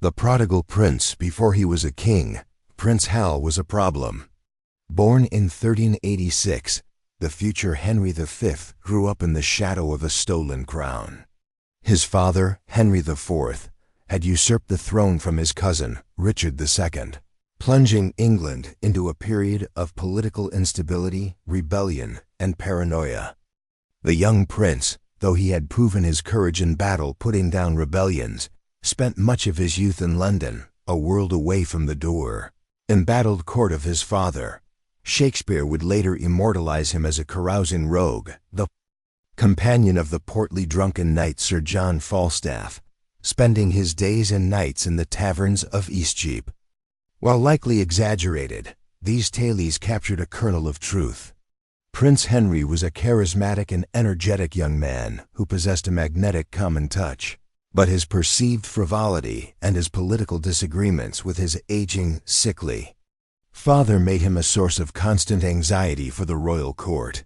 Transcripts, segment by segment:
The prodigal prince before he was a king, Prince Hal was a problem. Born in 1386, the future Henry V grew up in the shadow of a stolen crown. His father, Henry IV, had usurped the throne from his cousin, Richard II, plunging England into a period of political instability, rebellion, and paranoia. The young prince, though he had proven his courage in battle putting down rebellions, spent much of his youth in London, a world away from the door. Embattled court of his father, Shakespeare would later immortalize him as a carousing rogue, the companion of the portly drunken knight Sir John Falstaff, spending his days and nights in the taverns of Eastcheap. While likely exaggerated, these tales captured a kernel of truth. Prince Henry was a charismatic and energetic young man who possessed a magnetic common touch, but his perceived frivolity and his political disagreements with his aging, sickly father made him a source of constant anxiety for the royal court.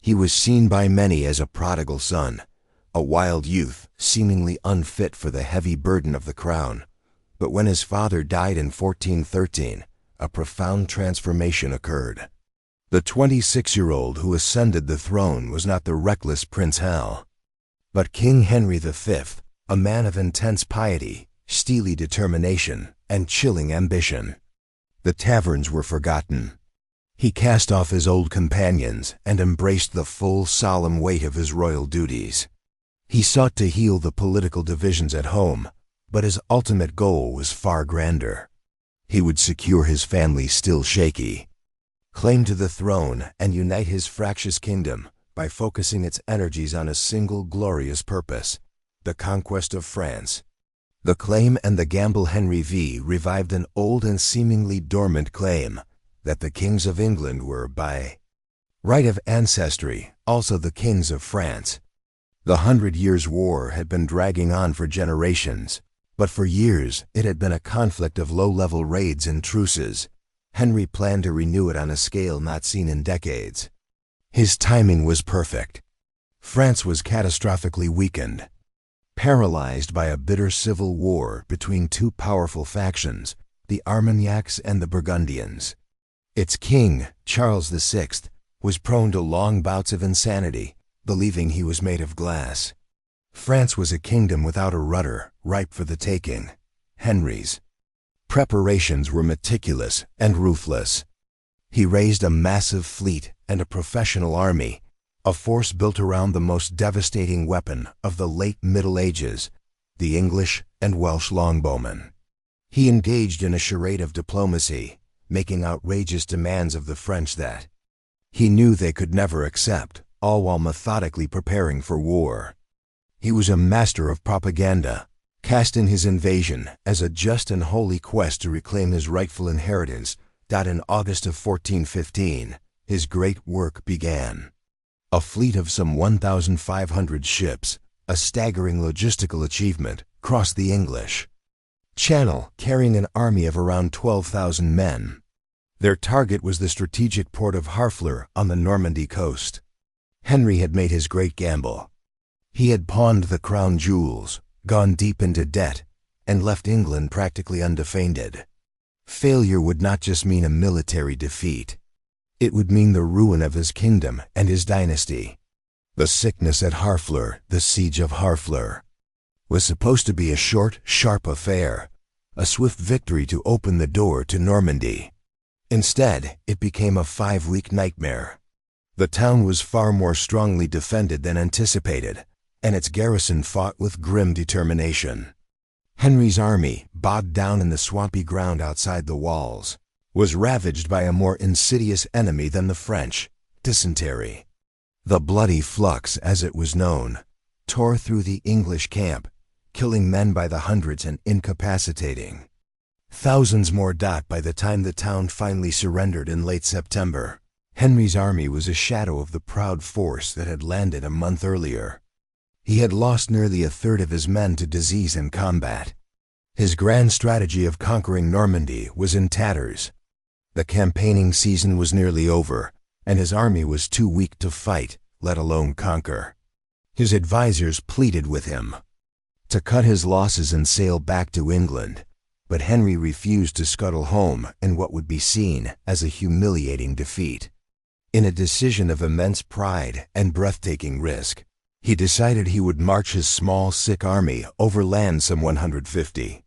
He was seen by many as a prodigal son, a wild youth seemingly unfit for the heavy burden of the crown. But when his father died in 1413, a profound transformation occurred. The 26-year-old who ascended the throne was not the reckless Prince Hal, but King Henry V, a man of intense piety, steely determination, and chilling ambition. The taverns were forgotten. He cast off his old companions and embraced the full, solemn weight of his royal duties. He sought to heal the political divisions at home, but his ultimate goal was far grander. He would secure his family still shaky, claim to the throne, and unite his fractious kingdom by focusing its energies on a single glorious purpose: the conquest of France. The claim and the gamble Henry V revived an old and seemingly dormant claim that the kings of England were, by right of ancestry, also the kings of France. The 100 Years' War had been dragging on for generations, but for years it had been a conflict of low-level raids and truces. Henry planned to renew it on a scale not seen in decades. His timing was perfect. France was catastrophically weakened, paralyzed by a bitter civil war between two powerful factions, the Armagnacs and the Burgundians. Its king, Charles VI, was prone to long bouts of insanity, believing he was made of glass. France was a kingdom without a rudder, ripe for the taking. Henry's preparations were meticulous and ruthless. He raised a massive fleet and a professional army, a force built around the most devastating weapon of the late Middle Ages, the English and Welsh longbowmen. He engaged in a charade of diplomacy, making outrageous demands of the French that he knew they could never accept, all while methodically preparing for war. He was a master of propaganda, casting his invasion as a just and holy quest to reclaim his rightful inheritance. In August of 1415, his great work began. A fleet of some 1,500 ships, a staggering logistical achievement, crossed the English Channel, carrying an army of around 12,000 men. Their target was the strategic port of Harfleur on the Normandy coast. Henry had made his great gamble. He had pawned the crown jewels, gone deep into debt, and left England practically undefended. Failure would not just mean a military defeat. It would mean the ruin of his kingdom and his dynasty. The sickness at Harfleur, the siege of Harfleur, was supposed to be a short, sharp affair, a swift victory to open the door to Normandy. Instead, it became a 5-week nightmare. The town was far more strongly defended than anticipated, and its garrison fought with grim determination. Henry's army, bogged down in the swampy ground outside the walls, was ravaged by a more insidious enemy than the French: dysentery. The bloody flux, as it was known, tore through the English camp, killing men by the hundreds and incapacitating thousands more. By the time the town finally surrendered in late September, Henry's army was a shadow of the proud force that had landed a month earlier. He had lost nearly a third of his men to disease and combat. His grand strategy of conquering Normandy was in tatters. The campaigning season was nearly over, and his army was too weak to fight, let alone conquer. His advisors pleaded with him to cut his losses and sail back to England, but Henry refused to scuttle home in what would be seen as a humiliating defeat. In a decision of immense pride and breathtaking risk, he decided he would march his small, sick army overland some 150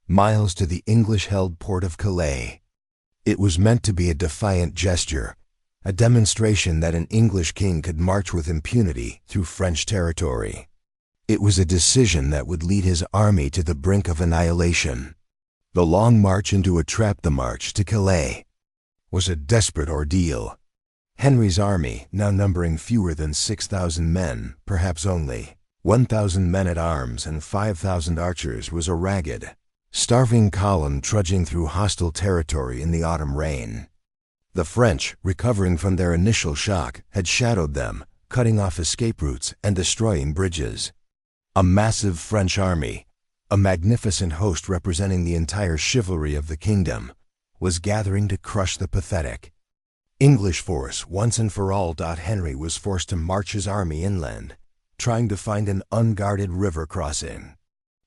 miles to the English-held port of Calais. It was meant to be a defiant gesture, a demonstration that an English king could march with impunity through French territory. It was a decision that would lead his army to the brink of annihilation. The long march into a trap, the march to Calais, was a desperate ordeal. Henry's army, now numbering fewer than 6,000 men, perhaps only 1,000 men-at-arms and 5,000 archers, was a ragged, starving column trudging through hostile territory in the autumn rain. The French, recovering from their initial shock, had shadowed them, cutting off escape routes and destroying bridges. A massive French army, a magnificent host representing the entire chivalry of the kingdom, was gathering to crush the pathetic English force once and for all. Henry was forced to march his army inland, trying to find an unguarded river crossing.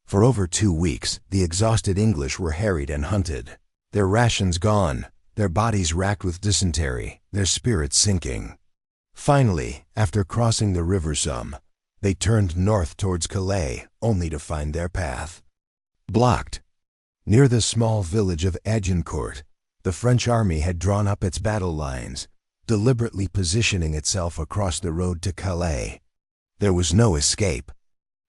For over 2 weeks, the exhausted English were harried and hunted, their rations gone, their bodies racked with dysentery, their spirits sinking. Finally, after crossing the river some, they turned north towards Calais, only to find their path blocked. Near the small village of Agincourt, the French army had drawn up its battle lines, deliberately positioning itself across the road to Calais. There was no escape.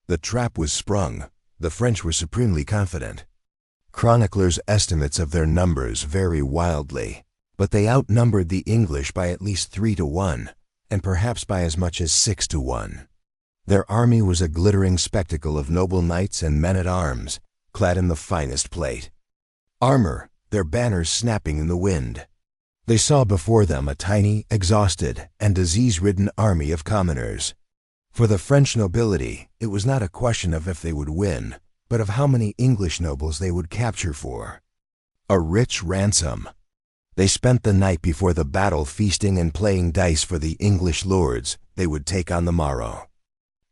The trap was sprung. The French were supremely confident. Chroniclers' estimates of their numbers vary wildly, but they outnumbered the English by at least 3 to 1, and perhaps by as much as 6 to 1. Their army was a glittering spectacle of noble knights and men-at-arms, clad in the finest plate armor, their banners snapping in the wind. They saw before them a tiny, exhausted, and disease-ridden army of commoners. For the French nobility, it was not a question of if they would win, but of how many English nobles they would capture for a rich ransom. They spent the night before the battle feasting and playing dice for the English lords they would take on the morrow.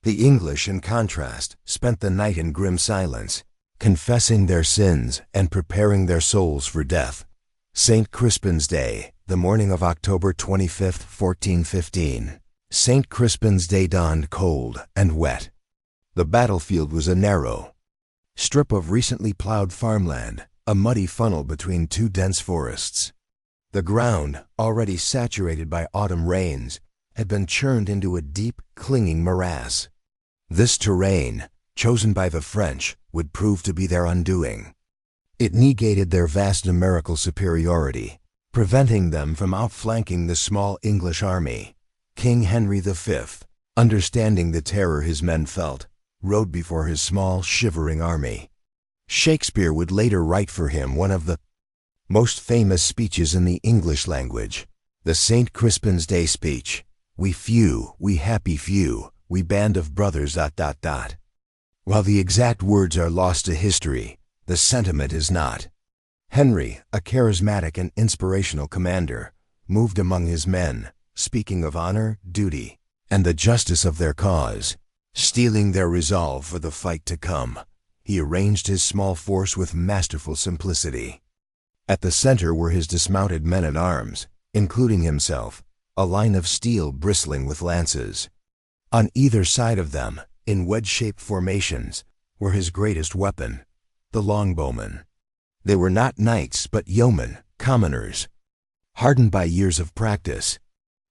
The English, in contrast, spent the night in grim silence, confessing their sins and preparing their souls for death. St. Crispin's Day, the morning of October 25, 1415. St. Crispin's Day dawned cold and wet. The battlefield was a narrow strip of recently plowed farmland, a muddy funnel between 2 dense forests. The ground, already saturated by autumn rains, had been churned into a deep, clinging morass. This terrain, chosen by the French, would prove to be their undoing. It negated their vast numerical superiority, preventing them from outflanking the small English army. King Henry V, understanding the terror his men felt, rode before his small, shivering army. Shakespeare would later write for him one of the most famous speeches in the English language, the St. Crispin's Day speech. "We few, we happy few, we band of brothers." While the exact words are lost to history, the sentiment is not. Henry, a charismatic and inspirational commander, moved among his men, speaking of honor, duty, and the justice of their cause. Steeling their resolve for the fight to come, he arranged his small force with masterful simplicity. At the center were his dismounted men-at-arms, including himself, a line of steel bristling with lances. On either side of them, in wedge-shaped formations, were his greatest weapon, the longbowmen. They were not knights, but yeomen, commoners, hardened by years of practice.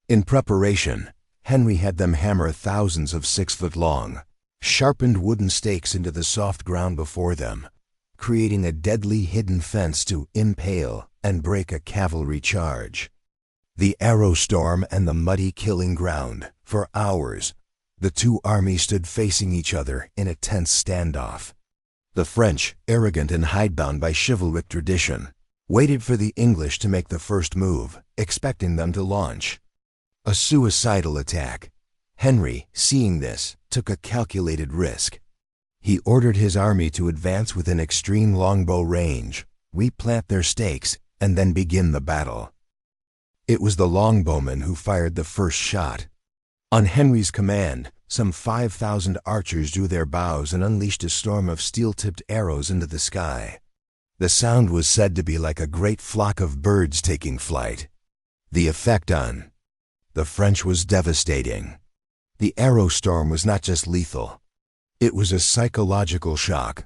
In preparation, Henry had them hammer thousands of 6-foot-long, sharpened wooden stakes into the soft ground before them, creating a deadly hidden fence to impale and break a cavalry charge. The arrow storm and the muddy killing ground. For hours, the 2 armies stood facing each other in a tense standoff. The French, arrogant and hidebound by chivalric tradition, waited for the English to make the first move, expecting them to launch a suicidal attack. Henry, seeing this, took a calculated risk. He ordered his army to advance within extreme longbow range, replant their stakes, and then begin the battle. It was the longbowmen who fired the first shot. On Henry's command, some 5,000 archers drew their bows and unleashed a storm of steel-tipped arrows into the sky. The sound was said to be like a great flock of birds taking flight. The effect on the French was devastating. The arrow storm was not just lethal. It was a psychological shock,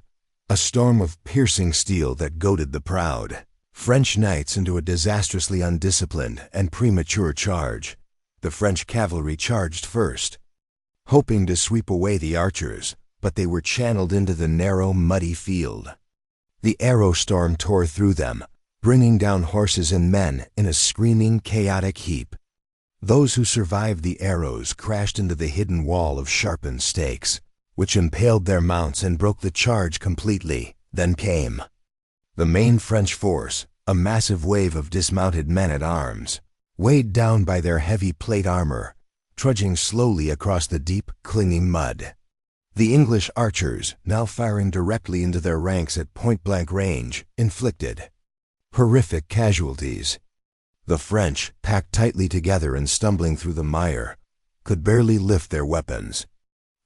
a storm of piercing steel that goaded the proud French knights into a disastrously undisciplined and premature charge. The French cavalry charged first, hoping to sweep away the archers, but they were channeled into the narrow, muddy field. The arrow storm tore through them, bringing down horses and men in a screaming, chaotic heap. Those who survived the arrows crashed into the hidden wall of sharpened stakes, which impaled their mounts and broke the charge completely. Then came the main French force, a massive wave of dismounted men-at-arms, weighed down by their heavy plate armor, trudging slowly across the deep, clinging mud. The English archers, now firing directly into their ranks at point-blank range, inflicted horrific casualties. The French, packed tightly together and stumbling through the mire, could barely lift their weapons.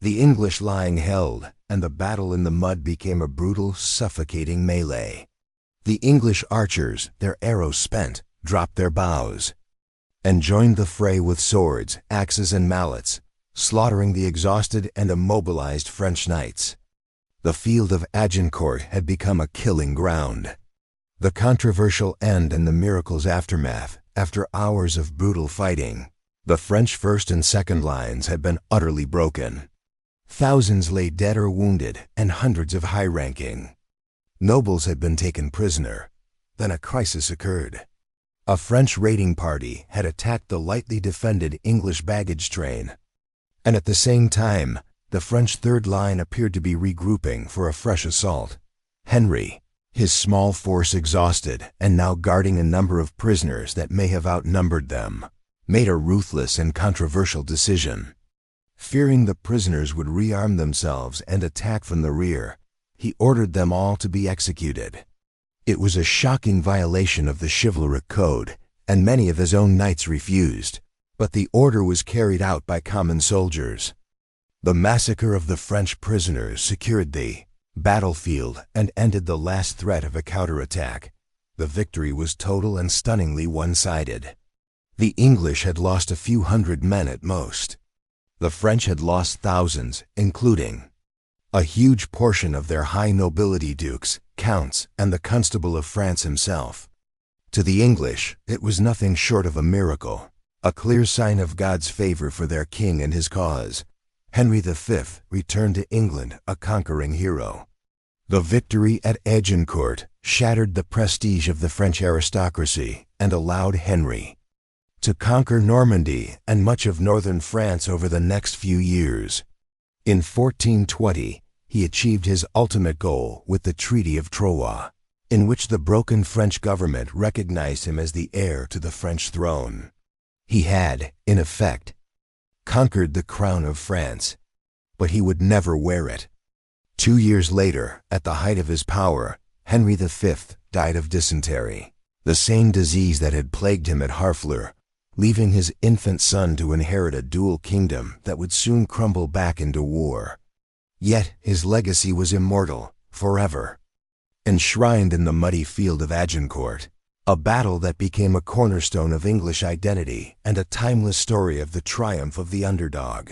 The English lying held, and the battle in the mud became a brutal, suffocating melee. The English archers, their arrows spent, dropped their bows and joined the fray with swords, axes, and mallets, slaughtering the exhausted and immobilized French knights. The field of Agincourt had become a killing ground. The controversial end and the miracle's aftermath. After hours of brutal fighting, the French first and second lines had been utterly broken. Thousands lay dead or wounded, and hundreds of high-ranking nobles had been taken prisoner. Then a crisis occurred. A French raiding party had attacked the lightly defended English baggage train, and at the same time, the French third line appeared to be regrouping for a fresh assault. Henry, his small force exhausted and now guarding a number of prisoners that may have outnumbered them, made a ruthless and controversial decision. Fearing the prisoners would rearm themselves and attack from the rear, he ordered them all to be executed. It was a shocking violation of the chivalric code, and many of his own knights refused, but the order was carried out by common soldiers. The massacre of the French prisoners secured the battlefield and ended the last threat of a counterattack. The victory was total and stunningly one-sided. The English had lost a few hundred men at most. The French had lost thousands, including a huge portion of their high nobility, dukes, counts, and the Constable of France himself. To the English, it was nothing short of a miracle, a clear sign of God's favor for their king and his cause. Henry V returned to England a conquering hero. The victory at Agincourt shattered the prestige of the French aristocracy and allowed Henry to conquer Normandy and much of northern France over the next few years. In 1420, he achieved his ultimate goal with the Treaty of Troyes, in which the broken French government recognized him as the heir to the French throne. He had, in effect, conquered the crown of France, but he would never wear it. 2 years later, at the height of his power, Henry V died of dysentery, the same disease that had plagued him at Harfleur, leaving his infant son to inherit a dual kingdom that would soon crumble back into war. Yet his legacy was immortal, forever, enshrined in the muddy field of Agincourt, a battle that became a cornerstone of English identity and a timeless story of the triumph of the underdog.